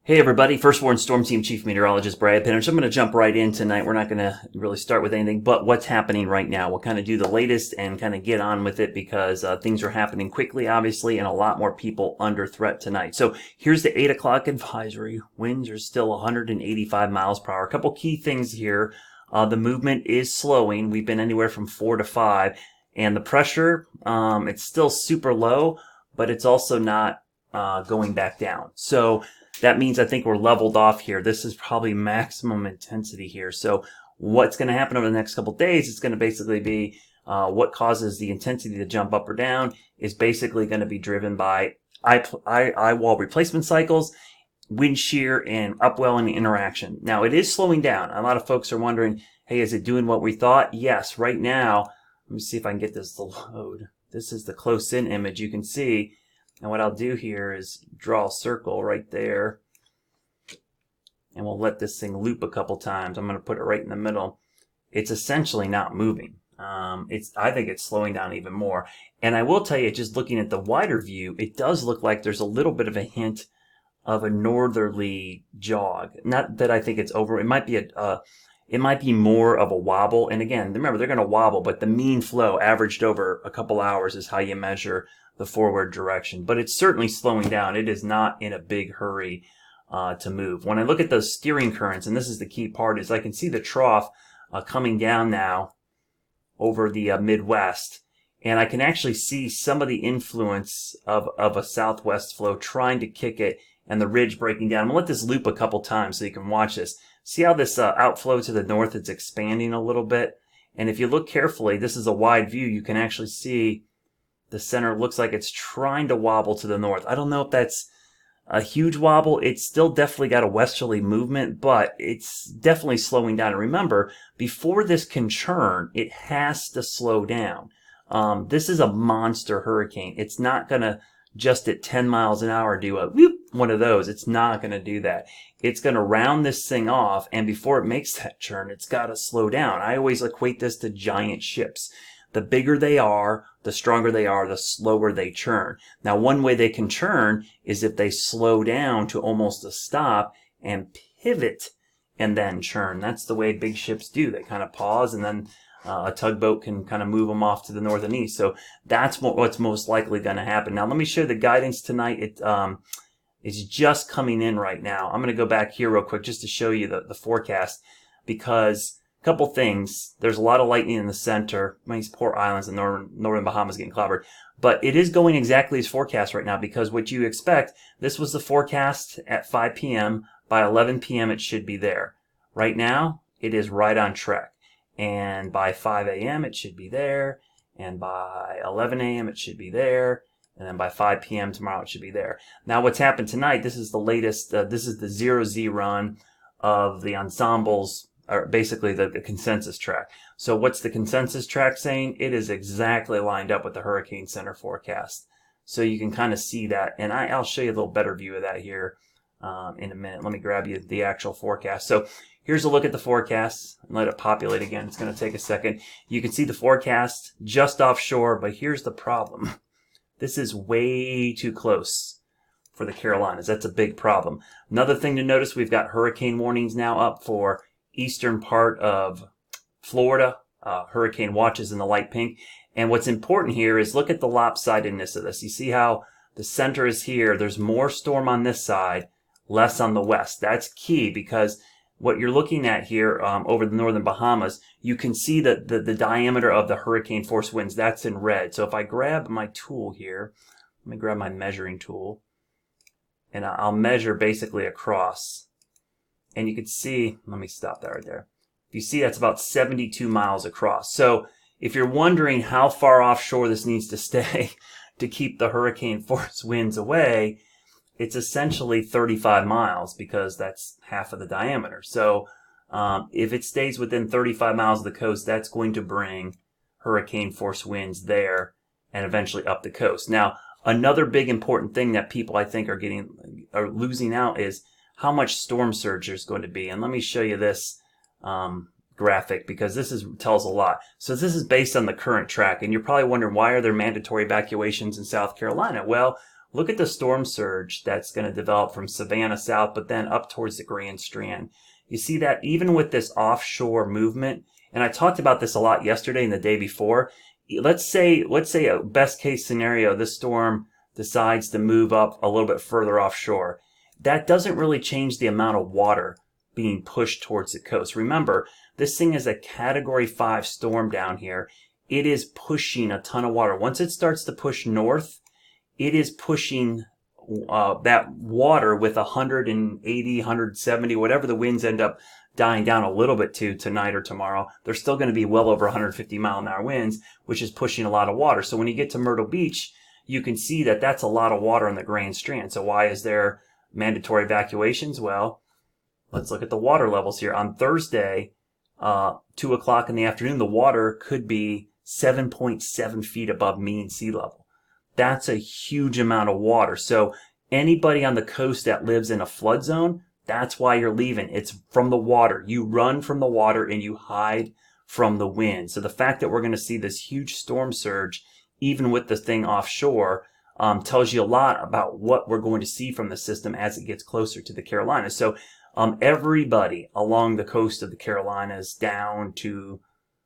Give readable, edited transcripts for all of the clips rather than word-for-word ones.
Hey everybody, First Warn Storm Team Chief Meteorologist Brad Pinner. So I'm going to jump right in tonight. We're not going to really start with anything but what's happening right now. We'll kind of do the latest and kind of get on with it because things are happening quickly, obviously, and a lot more people under threat tonight. So here's the 8 o'clock advisory. Winds are still 185 miles per hour. A couple key things here. The movement is slowing. We've been anywhere from 4 to 5. And the pressure, it's still super low, but it's also not going back down. So that means I think we're leveled off here. This is probably maximum intensity here. So what's going to happen over the next couple of days, it's going to basically be what causes the intensity to jump up or down is basically going to be driven by eye wall replacement cycles, wind shear, and upwelling interaction. Now, it is slowing down. A lot of folks are wondering, hey, is it doing what we thought? Yes, right now. Let me see if I can get this to load. This is the close-in image. You can see. And what I'll do here is draw a circle right there. And we'll let this thing loop a couple times. I'm going to put it right in the middle. It's essentially not moving. I think it's slowing down even more. And I will tell you, just looking at the wider view, it does look like there's a little bit of a hint of a northerly jog. Not that I think it's over. It might be more of a wobble. And again, remember, they're going to wobble, but the mean flow averaged over a couple hours is how you measure the forward direction. But it's certainly slowing down. It is not in a big hurry to move. When I look at those steering currents, and this is the key part, is I can see the trough coming down now over the Midwest. And I can actually see some of the influence of a southwest flow trying to kick it and the ridge breaking down. I'm going to let this loop a couple times so you can watch this. See how this outflow to the north is expanding a little bit? And if you look carefully, this is a wide view, you can actually see the center looks like it's trying to wobble to the north. I don't know if that's a huge wobble. It's still definitely got a westerly movement, but it's definitely slowing down. And remember, before this can churn, it has to slow down. This is a monster hurricane. It's not going to just at 10 miles an hour do a whoop, one of those. It's not going to do that. It's going to round this thing off, and before it makes that churn, it's got to slow down. I always equate this to giant ships. The bigger they are, the stronger they are, the slower they churn. Now, one way they can churn is if they slow down to almost a stop and pivot and then churn. That's the way big ships do. They kind of pause, and then a tugboat can kind of move them off to the north and east. So that's what's most likely going to happen. Now, let me show you the guidance tonight. It's just coming in right now. I'm going to go back here real quick just to show you the forecast, because couple things. There's a lot of lightning in the center. These poor islands in northern Bahamas getting clobbered. But it is going exactly as forecast right now, because what you expect, this was the forecast at 5 p.m. By 11 p.m. it should be there. Right now, it is right on track. And by 5 a.m. it should be there. And by 11 a.m. it should be there. And then by 5 p.m. tomorrow it should be there. Now what's happened tonight, this is the latest, this is the 0Z run of the ensemble's, or basically the consensus track. So what's the consensus track saying? It is exactly lined up with the Hurricane Center forecast. So you can kind of see that. And I'll show you a little better view of that here in a minute. Let me grab you the actual forecast. So here's a look at the forecast and let it populate again. It's going to take a second. You can see the forecast just offshore, but here's the problem. This is way too close for the Carolinas. That's a big problem. Another thing to notice, we've got hurricane warnings now up for eastern part of Florida, hurricane watches in the light pink. And what's important here is look at the lopsidedness of this. You see how the center is here. There's more storm on this side, less on the west. That's key, because what you're looking at here over the northern Bahamas, you can see that the diameter of the hurricane force winds, that's in red. So if I grab my tool here, let me grab my measuring tool, and I'll measure basically across. And you can see, let me stop that right there. You see that's about 72 miles across. So if you're wondering how far offshore this needs to stay to keep the hurricane force winds away, it's essentially 35 miles, because that's half of the diameter. So if it stays within 35 miles of the coast, that's going to bring hurricane force winds there and eventually up the coast. Now, another big important thing that people I think are losing out is how much storm surge there's going to be. And let me show you this graphic, because this tells a lot. So this is based on the current track, and you're probably wondering, why are there mandatory evacuations in South Carolina? Well, Look at the storm surge that's going to develop from Savannah south, but then up towards the Grand Strand. You see that even with this offshore movement, and I talked about this a lot yesterday and the day before. Let's say a best case scenario, this storm decides to move up a little bit further offshore. That doesn't really change the amount of water being pushed towards the coast. Remember, this thing is a Category 5 storm down here. It is pushing a ton of water. Once it starts to push north, it is pushing that water with 180, 170, whatever the winds end up dying down a little bit to tonight or tomorrow. They're still going to be well over 150 mile an hour winds, which is pushing a lot of water. So when you get to Myrtle Beach, you can see that that's a lot of water on the Grand Strand. So why is there mandatory evacuations? Well, let's look at the water levels here. On Thursday, 2 o'clock in the afternoon, the water could be 7.7 feet above mean sea level. That's a huge amount of water. So anybody on the coast that lives in a flood zone, that's why you're leaving. It's from the water. You run from the water and you hide from the wind. So the fact that we're going to see this huge storm surge, even with the thing offshore, tells you a lot about what we're going to see from the system as it gets closer to the Carolinas. So everybody along the coast of the Carolinas down to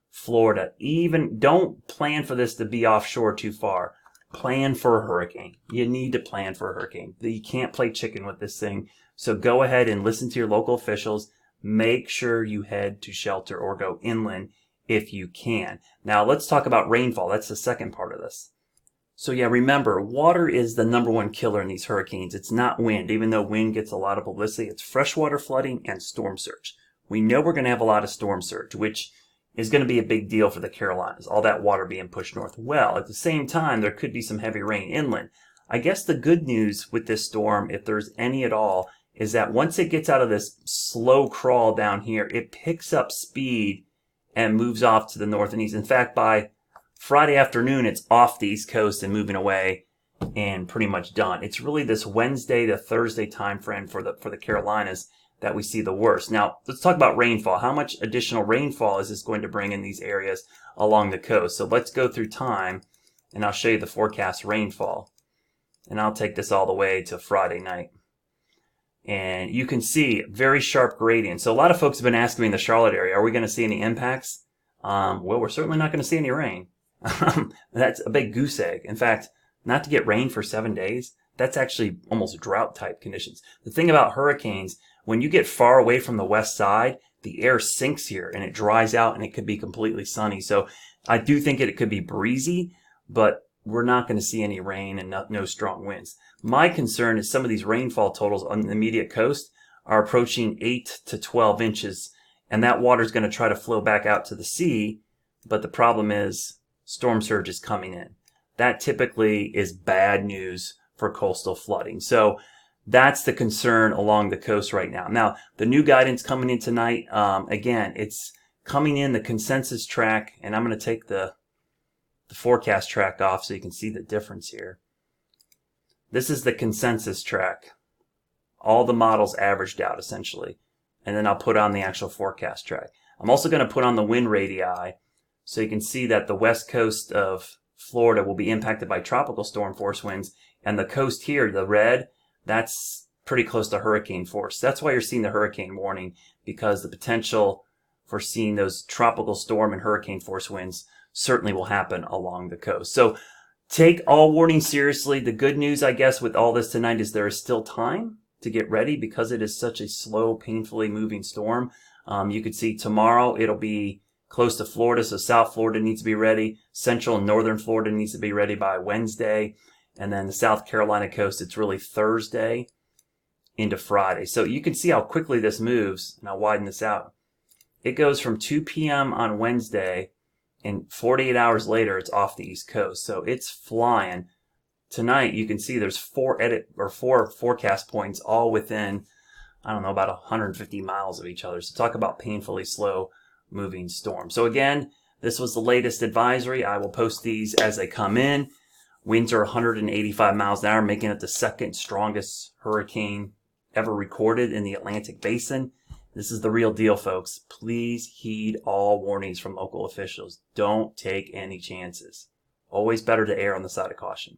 Florida, even don't plan for this to be offshore too far. Plan for a hurricane. You need to plan for a hurricane. You can't play chicken with this thing. So go ahead and listen to your local officials. Make sure you head to shelter or go inland if you can. Now let's talk about rainfall. That's the second part of this. So yeah, remember, water is the #1 killer in these hurricanes. It's not wind. Even though wind gets a lot of publicity, it's freshwater flooding and storm surge. We know we're going to have a lot of storm surge, which is going to be a big deal for the Carolinas, all that water being pushed north. Well, at the same time, there could be some heavy rain inland. I guess the good news with this storm, if there's any at all, is that once it gets out of this slow crawl down here, it picks up speed and moves off to the north and east. In fact, by Friday afternoon, it's off the East Coast and moving away and pretty much done. It's really this Wednesday to Thursday time frame for the Carolinas that we see the worst. Now, let's talk about rainfall. How much additional rainfall is this going to bring in these areas along the coast? So let's go through time, and I'll show you the forecast rainfall. And I'll take this all the way to Friday night. And you can see very sharp gradient. So a lot of folks have been asking me in the Charlotte area, are we going to see any impacts? Well, we're certainly not going to see any rain. That's a big goose egg. In fact, not to get rain for 7 days, that's actually almost drought type conditions. The thing about hurricanes, when you get far away from the west side, the air sinks here and it dries out and it could be completely sunny. So I do think it could be breezy, but we're not going to see any rain and no strong winds. My concern is some of these rainfall totals on the immediate coast are approaching 8 to 12 inches, and that water is going to try to flow back out to the sea, but the problem is storm surge is coming in. That typically is bad news for coastal flooding. So that's the concern along the coast right now. Now, the new guidance coming in tonight, again, it's coming in the consensus track, and I'm going to take the forecast track off so you can see the difference here. This is the consensus track. All the models averaged out, essentially. And then I'll put on the actual forecast track. I'm also going to put on the wind radii so you can see that the west coast of Florida will be impacted by tropical storm force winds. And the coast here, the red, that's pretty close to hurricane force. That's why you're seeing the hurricane warning, because the potential for seeing those tropical storm and hurricane force winds certainly will happen along the coast. So take all warnings seriously. The good news, I guess, with all this tonight is there is still time to get ready because it is such a slow, painfully moving storm. You could see tomorrow it'll be close to Florida, so South Florida needs to be ready. Central and Northern Florida needs to be ready by Wednesday. And then the South Carolina coast, it's really Thursday into Friday. So you can see how quickly this moves, and I'll widen this out. It goes from 2 p.m. on Wednesday, and 48 hours later, it's off the East Coast. So it's flying. Tonight, you can see there's four forecast points all within, I don't know, about 150 miles of each other. So talk about painfully slow moving storm. So again, this was the latest advisory. I will post these as they come in. Winds are 185 miles an hour, making it the second strongest hurricane ever recorded in the Atlantic Basin. This is the real deal, folks. Please heed all warnings from local officials. Don't take any chances. Always better to err on the side of caution.